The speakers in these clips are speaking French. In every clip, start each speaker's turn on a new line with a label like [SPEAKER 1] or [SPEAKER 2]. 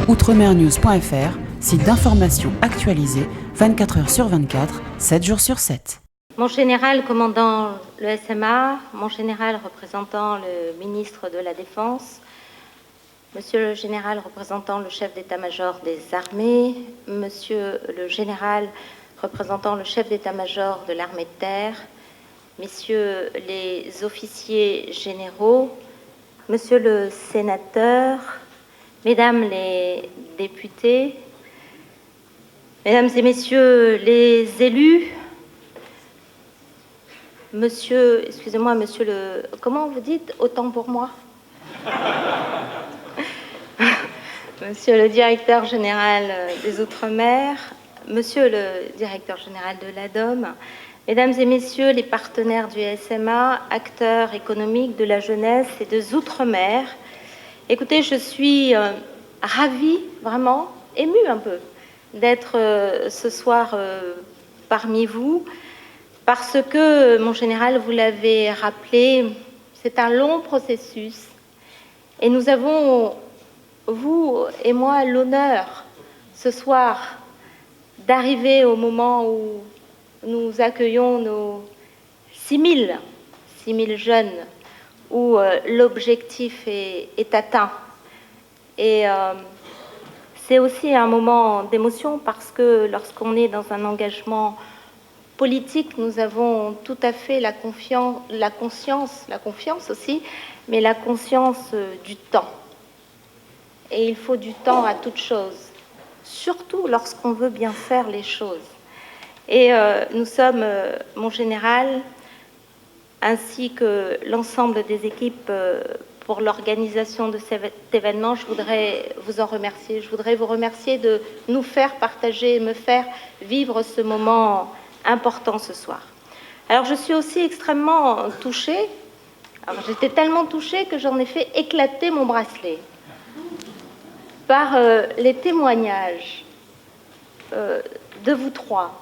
[SPEAKER 1] outremernews.fr, site d'information actualisé 24 heures sur 24, 7 jours sur 7.
[SPEAKER 2] Mon général commandant le SMA, mon général représentant le ministre de la Défense, monsieur le général représentant le chef d'état-major des armées, monsieur le général représentant le chef d'état-major de l'armée de terre, messieurs les officiers généraux, monsieur le sénateur, mesdames les députés, mesdames et messieurs les élus, monsieur, excusez-moi, monsieur le... Comment vous dites? Autant pour moi. Monsieur le directeur général des Outre-mer, monsieur le directeur général de l'ADOM, mesdames et messieurs les partenaires du SMA, acteurs économiques de la jeunesse et des Outre-mer, écoutez, je suis ravie, vraiment, émue un peu, d'être ce soir parmi vous, parce que, mon général, vous l'avez rappelé, c'est un long processus et nous avons, vous et moi, l'honneur ce soir d'arriver au moment où nous accueillons nos 6 000 jeunes, où l'objectif est atteint. Et c'est aussi un moment d'émotion parce que lorsqu'on est dans un engagement politique, nous avons tout à fait la conscience aussi, mais la conscience du temps. Et il faut du temps à toute chose, surtout lorsqu'on veut bien faire les choses. Et nous sommes, mon général, ainsi que l'ensemble des équipes pour l'organisation de cet événement, je voudrais vous en remercier. Je voudrais vous remercier de nous faire partager, me faire vivre ce moment important ce soir. Alors je suis aussi extrêmement touchée. Alors j'étais tellement touchée que j'en ai fait éclater mon bracelet par les témoignages de vous trois.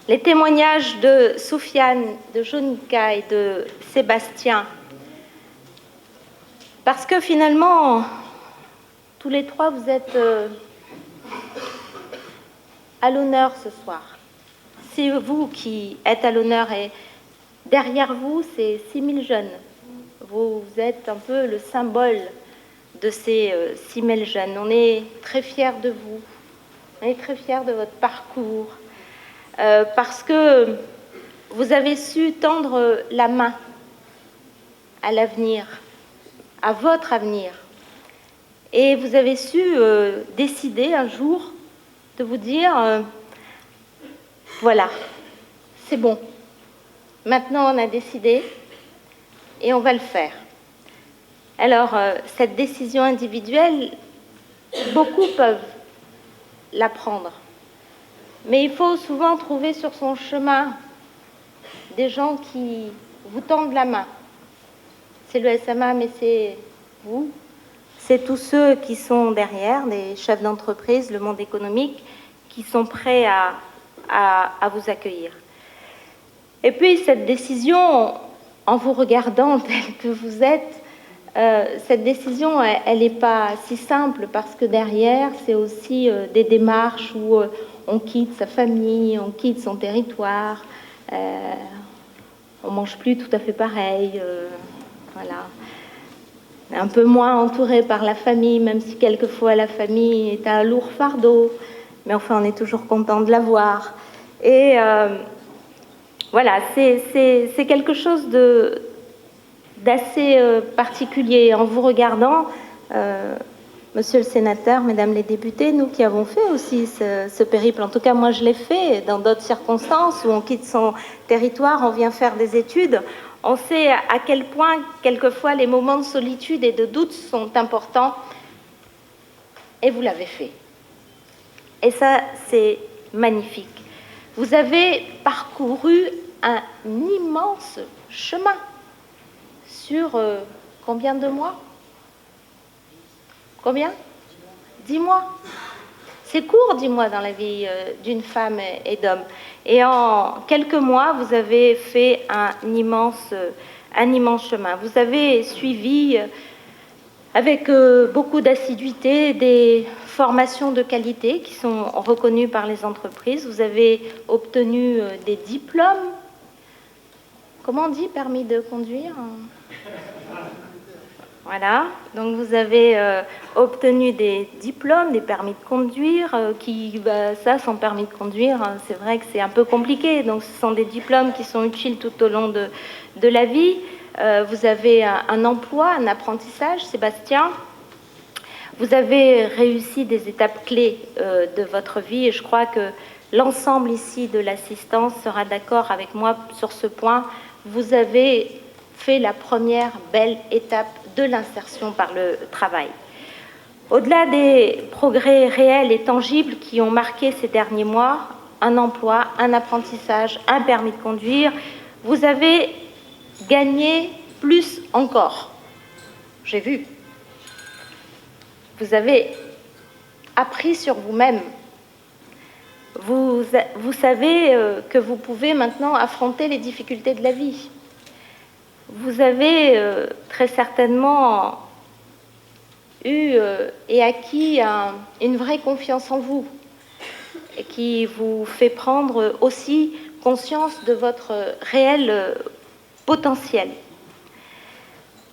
[SPEAKER 2] Les témoignages de Soufiane, de Jonica et de Sébastien. Parce que finalement, tous les trois, vous êtes à l'honneur ce soir. C'est vous qui êtes à l'honneur et derrière vous, c'est 6 000 jeunes. Vous êtes un peu le symbole de ces 6 000 jeunes. On est très fiers de vous. On est très fiers de votre parcours. Parce que vous avez su tendre la main à l'avenir, à votre avenir. Et vous avez su décider un jour de vous dire voilà, c'est bon. Maintenant, on a décidé et on va le faire. Alors, cette décision individuelle, beaucoup peuvent la prendre. Mais il faut souvent trouver sur son chemin des gens qui vous tendent la main. C'est le SMA, mais c'est vous. C'est tous ceux qui sont derrière, des chefs d'entreprise, le monde économique, qui sont prêts à vous accueillir. Et puis cette décision, en vous regardant tel que vous êtes, cette décision, elle n'est pas si simple parce que derrière, c'est aussi des démarches où on quitte sa famille, on quitte son territoire, on ne mange plus tout à fait pareil, voilà. Un peu moins entouré par la famille, même si quelquefois la famille est un lourd fardeau, mais enfin on est toujours content de l'avoir. Et voilà, c'est quelque chose d'assez particulier. En vous regardant, monsieur le sénateur, mesdames les députés, nous qui avons fait aussi ce périple, en tout cas moi je l'ai fait dans d'autres circonstances où on quitte son territoire, on vient faire des études, on sait à quel point quelquefois les moments de solitude et de doute sont importants et vous l'avez fait. Et ça, c'est magnifique. Vous avez parcouru un immense chemin sur combien de mois? Combien? 10 mois. C'est court, 10 mois dans la vie d'une femme et d'homme. Et en quelques mois, vous avez fait un immense chemin. Vous avez suivi avec beaucoup d'assiduité, des formations de qualité qui sont reconnues par les entreprises. Vous avez obtenu des diplômes. Comment on dit permis de conduire? Voilà, donc vous avez obtenu des diplômes, des permis de conduire, ça, sans permis de conduire, c'est vrai que c'est un peu compliqué. Donc ce sont des diplômes qui sont utiles tout au long de la vie. Vous avez un emploi, un apprentissage, Sébastien. Vous avez réussi des étapes clés de votre vie et je crois que l'ensemble ici de l'assistance sera d'accord avec moi sur ce point. Vous avez fait la première belle étape de l'insertion par le travail. Au-delà des progrès réels et tangibles qui ont marqué ces derniers mois, un emploi, un apprentissage, un permis de conduire, vous avez gagné plus encore. J'ai vu. Vous avez appris sur vous-même. Vous savez que vous pouvez maintenant affronter les difficultés de la vie. Vous avez très certainement eu et acquis une vraie confiance en vous et qui vous fait prendre aussi conscience de votre réel potentiel.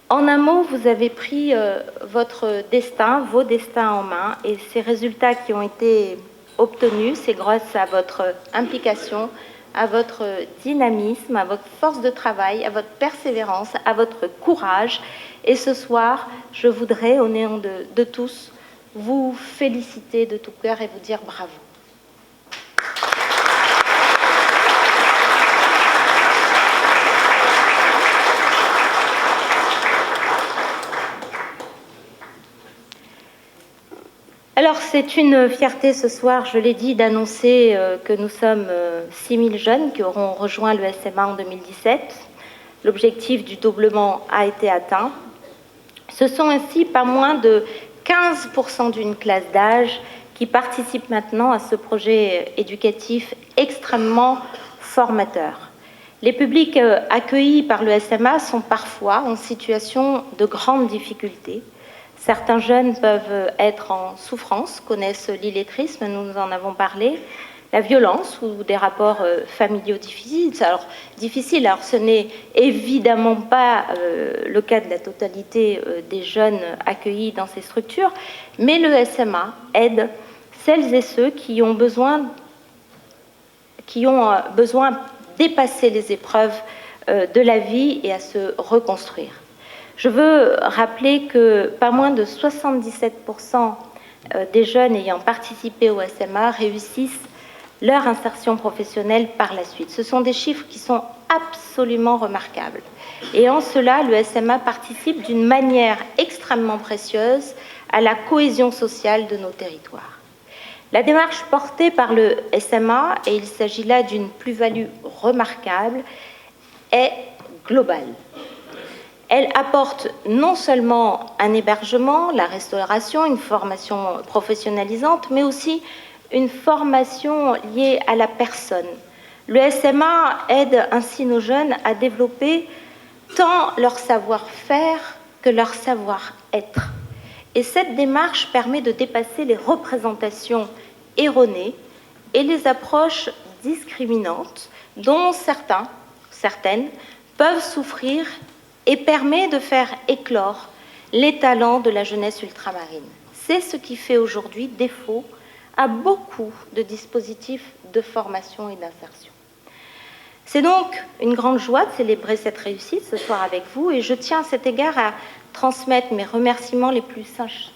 [SPEAKER 2] En un mot, vous avez pris votre destin, vos destins en main et ces résultats qui ont été obtenus, c'est grâce à votre implication, à votre dynamisme, à votre force de travail, à votre persévérance, à votre courage. Et ce soir, je voudrais, au nom de tous, vous féliciter de tout cœur et vous dire bravo. Alors, c'est une fierté ce soir, je l'ai dit, d'annoncer que nous sommes 6000 jeunes qui auront rejoint le SMA en 2017. L'objectif du doublement a été atteint. Ce sont ainsi pas moins de 15% d'une classe d'âge qui participe maintenant à ce projet éducatif extrêmement formateur. Les publics accueillis par le SMA sont parfois en situation de grande difficulté. Certains jeunes peuvent être en souffrance, connaissent l'illettrisme, nous en avons parlé, la violence ou des rapports familiaux difficiles. Alors, ce n'est évidemment pas le cas de la totalité des jeunes accueillis dans ces structures, mais le SMA aide celles et ceux qui ont besoin de dépasser les épreuves de la vie et à se reconstruire. Je veux rappeler que pas moins de 77% des jeunes ayant participé au SMA réussissent leur insertion professionnelle par la suite. Ce sont des chiffres qui sont absolument remarquables. Et en cela, le SMA participe d'une manière extrêmement précieuse à la cohésion sociale de nos territoires. La démarche portée par le SMA, et il s'agit là d'une plus-value remarquable, est globale. Elle apporte non seulement un hébergement, la restauration, une formation professionnalisante, mais aussi une formation liée à la personne. Le SMA aide ainsi nos jeunes à développer tant leur savoir-faire que leur savoir-être. Et cette démarche permet de dépasser les représentations erronées et les approches discriminantes dont certaines peuvent souffrir et permet de faire éclore les talents de la jeunesse ultramarine. C'est ce qui fait aujourd'hui défaut à beaucoup de dispositifs de formation et d'insertion. C'est donc une grande joie de célébrer cette réussite ce soir avec vous et je tiens à cet égard à transmettre mes remerciements les plus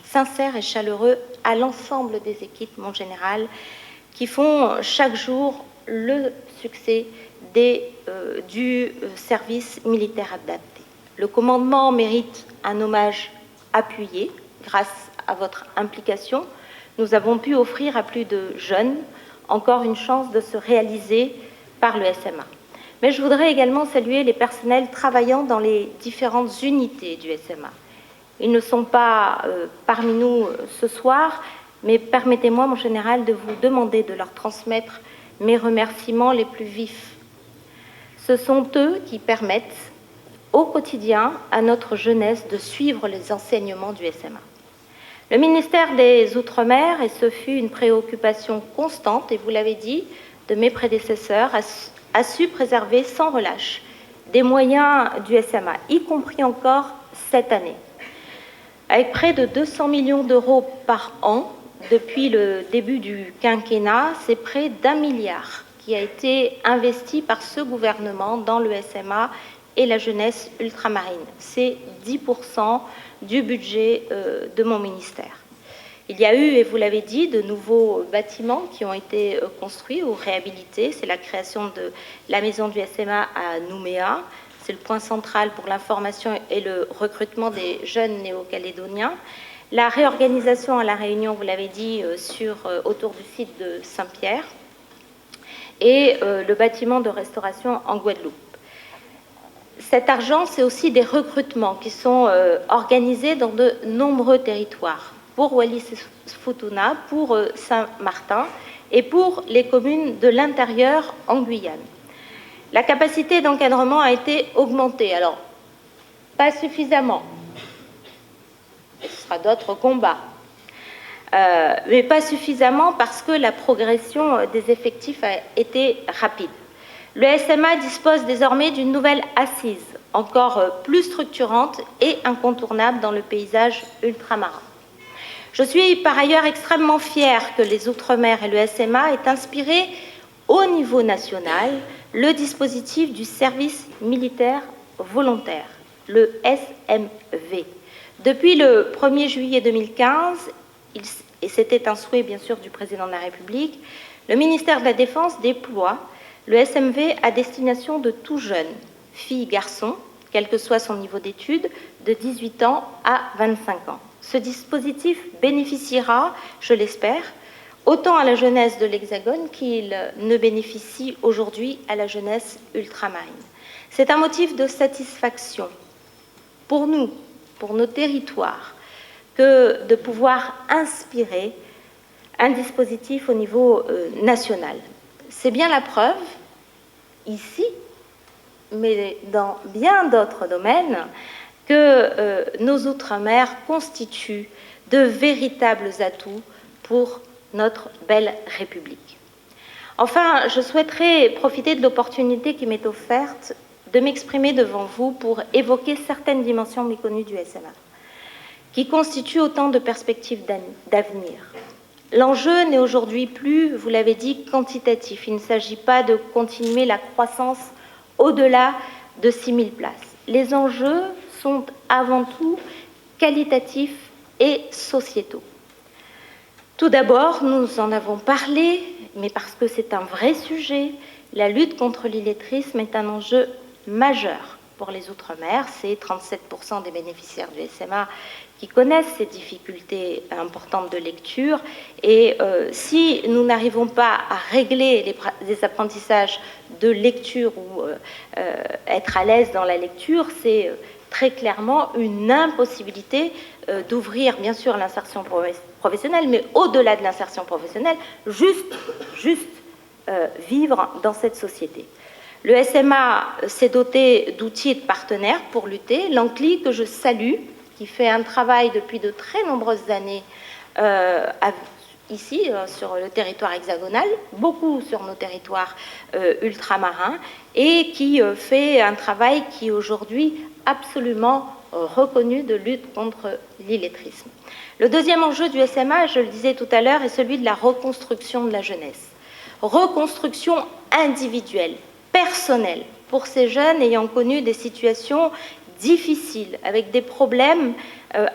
[SPEAKER 2] sincères et chaleureux à l'ensemble des équipes Monde Général qui font chaque jour le succès du service militaire adapté. Le commandement mérite un hommage appuyé grâce à votre implication. Nous avons pu offrir à plus de jeunes encore une chance de se réaliser par le SMA. Mais je voudrais également saluer les personnels travaillant dans les différentes unités du SMA. Ils ne sont pas parmi nous ce soir, mais permettez-moi, mon général, de vous demander de leur transmettre mes remerciements les plus vifs. Ce sont eux qui permettent au quotidien à notre jeunesse de suivre les enseignements du SMA. Le ministère des Outre-mer, et ce fut une préoccupation constante, et vous l'avez dit, de mes prédécesseurs, a su préserver sans relâche des moyens du SMA, y compris encore cette année. Avec près de 200 millions d'euros par an, depuis le début du quinquennat, c'est près d'1 milliard qui a été investi par ce gouvernement dans le SMA et la jeunesse ultramarine. C'est 10% du budget de mon ministère. Il y a eu, et vous l'avez dit, de nouveaux bâtiments qui ont été construits ou réhabilités. C'est la création de la maison du SMA à Nouméa. C'est le point central pour l'information et le recrutement des jeunes néo-calédoniens. La réorganisation à La Réunion, vous l'avez dit, autour du site de Saint-Pierre. Et le bâtiment de restauration en Guadeloupe. Cet argent, c'est aussi des recrutements qui sont organisés dans de nombreux territoires, pour Wallis-et-Futuna, pour Saint-Martin et pour les communes de l'intérieur en Guyane. La capacité d'encadrement a été augmentée, alors pas suffisamment, ce sera d'autres combats, mais pas suffisamment parce que la progression des effectifs a été rapide. Le SMA dispose désormais d'une nouvelle assise, encore plus structurante et incontournable dans le paysage ultramarin. Je suis par ailleurs extrêmement fière que les Outre-mer et le SMA aient inspiré au niveau national le dispositif du service militaire volontaire, le SMV. Depuis le 1er juillet 2015, et c'était un souhait bien sûr du président de la République, le ministère de la Défense déploie le SMV à destination de tout jeune, filles, garçons, quel que soit son niveau d'études, de 18 ans à 25 ans. Ce dispositif bénéficiera, je l'espère, autant à la jeunesse de l'Hexagone qu'il ne bénéficie aujourd'hui à la jeunesse ultramarine. C'est un motif de satisfaction pour nous, pour nos territoires, que de pouvoir inspirer un dispositif au niveau national. C'est bien la preuve, ici, mais dans bien d'autres domaines, que nos Outre-mer constituent de véritables atouts pour notre belle République. Enfin, je souhaiterais profiter de l'opportunité qui m'est offerte de m'exprimer devant vous pour évoquer certaines dimensions méconnues du SMA, qui constituent autant de perspectives d'avenir. L'enjeu n'est aujourd'hui plus, vous l'avez dit, quantitatif. Il ne s'agit pas de continuer la croissance au-delà de 6 000 places. Les enjeux sont avant tout qualitatifs et sociétaux. Tout d'abord, nous en avons parlé, mais parce que c'est un vrai sujet, la lutte contre l'illettrisme est un enjeu majeur pour les Outre-mer. C'est 37% des bénéficiaires du SMA qui connaissent ces difficultés importantes de lecture. Et si nous n'arrivons pas à régler les apprentissages de lecture ou être à l'aise dans la lecture, c'est très clairement une impossibilité d'ouvrir, bien sûr, l'insertion professionnelle, mais au-delà de l'insertion professionnelle, juste vivre dans cette société. Le SMA s'est doté d'outils et de partenaires pour lutter. L'ANCLI, que je salue, qui fait un travail depuis de très nombreuses années ici, sur le territoire hexagonal, beaucoup sur nos territoires ultramarins, et qui fait un travail qui est aujourd'hui absolument reconnu de lutte contre l'illettrisme. Le deuxième enjeu du SMA, je le disais tout à l'heure, est celui de la reconstruction de la jeunesse. Reconstruction individuelle, personnelle, pour ces jeunes ayant connu des situations difficiles, avec des problèmes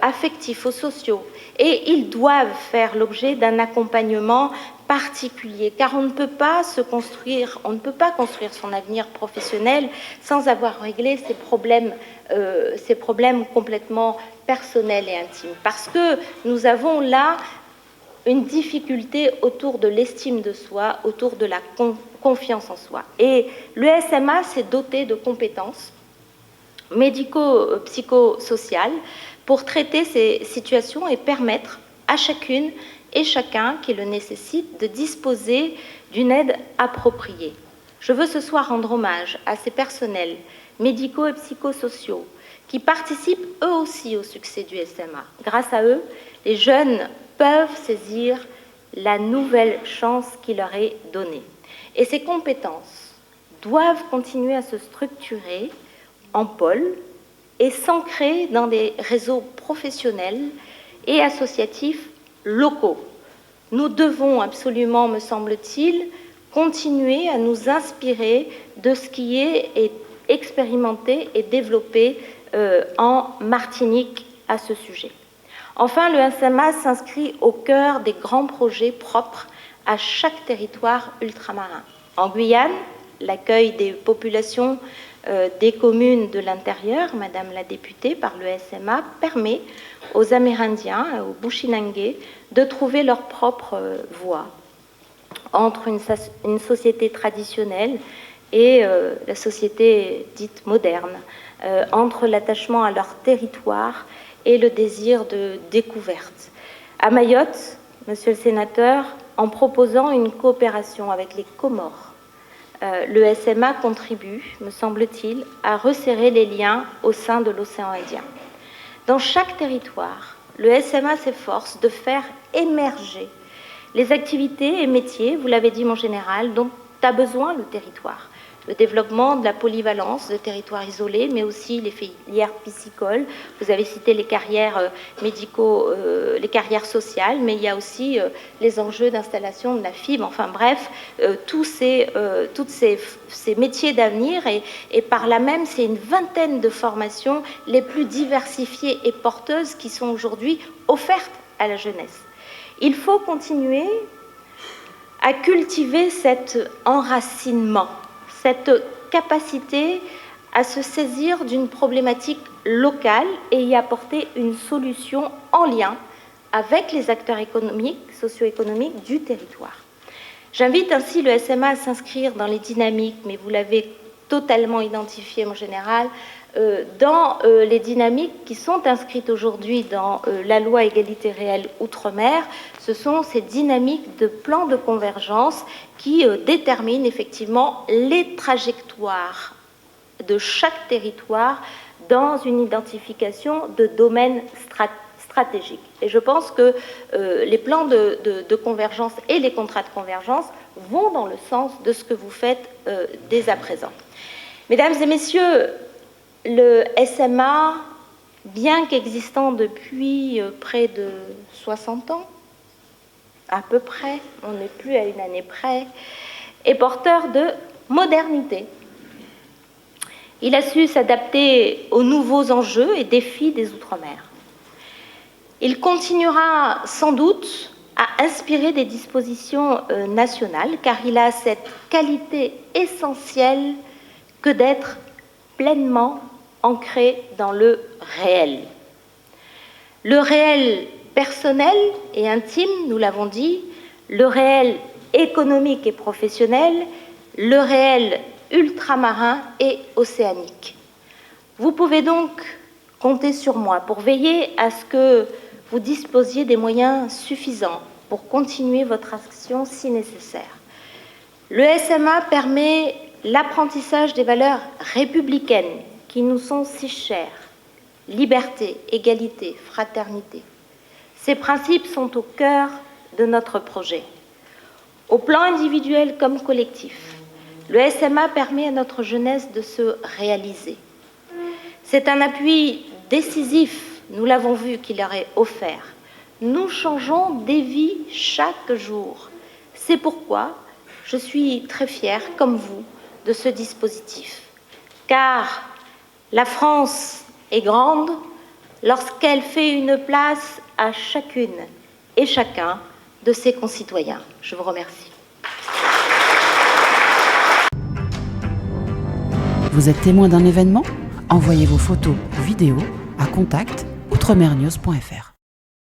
[SPEAKER 2] affectifs ou sociaux. Et ils doivent faire l'objet d'un accompagnement particulier, car on ne peut pas construire son avenir professionnel sans avoir réglé ces problèmes complètement personnels et intimes. Parce que nous avons là une difficulté autour de l'estime de soi, autour de la confiance en soi. Et le SMA s'est doté de compétences médico-psychosociales pour traiter ces situations et permettre à chacune et chacun qui le nécessite de disposer d'une aide appropriée. Je veux ce soir rendre hommage à ces personnels médicaux et psychosociaux, qui participent eux aussi au succès du SMA. Grâce à eux, les jeunes peuvent saisir la nouvelle chance qui leur est donnée. Et ces compétences doivent continuer à se structurer en pôles et s'ancrer dans des réseaux professionnels et associatifs locaux. Nous devons absolument, me semble-t-il, continuer à nous inspirer de ce qui est expérimenté et développé en Martinique à ce sujet. Enfin, le SMA s'inscrit au cœur des grands projets propres à chaque territoire ultramarin. En Guyane, l'accueil des populations des communes de l'intérieur, Madame la députée, par le SMA, permet aux Amérindiens, aux Bushinangés, de trouver leur propre voie entre une société traditionnelle et la société dite moderne, entre l'attachement à leur territoire et le désir de découverte. À Mayotte, Monsieur le Sénateur, en proposant une coopération avec les Comores, le SMA contribue, me semble-t-il, à resserrer les liens au sein de l'océan Indien. Dans chaque territoire, le SMA s'efforce de faire émerger les activités et métiers, vous l'avez dit mon général, dont a besoin le territoire. Le développement de la polyvalence de territoires isolés, mais aussi les filières piscicoles. Vous avez cité les carrières médicaux, les carrières sociales, mais il y a aussi les enjeux d'installation de la fibre. Enfin bref, tous ces métiers d'avenir et par là même, c'est une vingtaine de formations les plus diversifiées et porteuses qui sont aujourd'hui offertes à la jeunesse. Il faut continuer à cultiver cet enracinement, cette capacité à se saisir d'une problématique locale et y apporter une solution en lien avec les acteurs économiques, socio-économiques du territoire. J'invite ainsi le SMA à s'inscrire dans les dynamiques, mais vous l'avez totalement identifié, mon général, dans les dynamiques qui sont inscrites aujourd'hui dans la loi égalité réelle Outre-mer. Ce sont ces dynamiques de plans de convergence qui déterminent effectivement les trajectoires de chaque territoire dans une identification de domaines stratégiques. Et je pense que les plans de convergence et les contrats de convergence vont dans le sens de ce que vous faites dès à présent. Mesdames et messieurs, le SMA, bien qu'existant depuis près de 60 ans, à peu près, on n'est plus à une année près, est porteur de modernité. Il a su s'adapter aux nouveaux enjeux et défis des Outre-mer. Il continuera sans doute à inspirer des dispositions nationales, car il a cette qualité essentielle que d'être pleinement ancré dans le réel. Le réel personnel et intime, nous l'avons dit, le réel économique et professionnel, le réel ultramarin et océanique. Vous pouvez donc compter sur moi pour veiller à ce que vous disposiez des moyens suffisants pour continuer votre action si nécessaire. Le SMA permet l'apprentissage des valeurs républicaines qui nous sont si chères, liberté, égalité, fraternité. Ces principes sont au cœur de notre projet. Au plan individuel comme collectif, le SMA permet à notre jeunesse de se réaliser. C'est un appui décisif, nous l'avons vu, qu'il leur est offert. Nous changeons des vies chaque jour. C'est pourquoi je suis très fière, comme vous, de ce dispositif. Car la France est grande lorsqu'elle fait une place à chacune et chacun de ses concitoyens. Je vous remercie.
[SPEAKER 1] Vous êtes témoin d'un événement ? Envoyez vos photos ou vidéos à contact@outremernews.fr.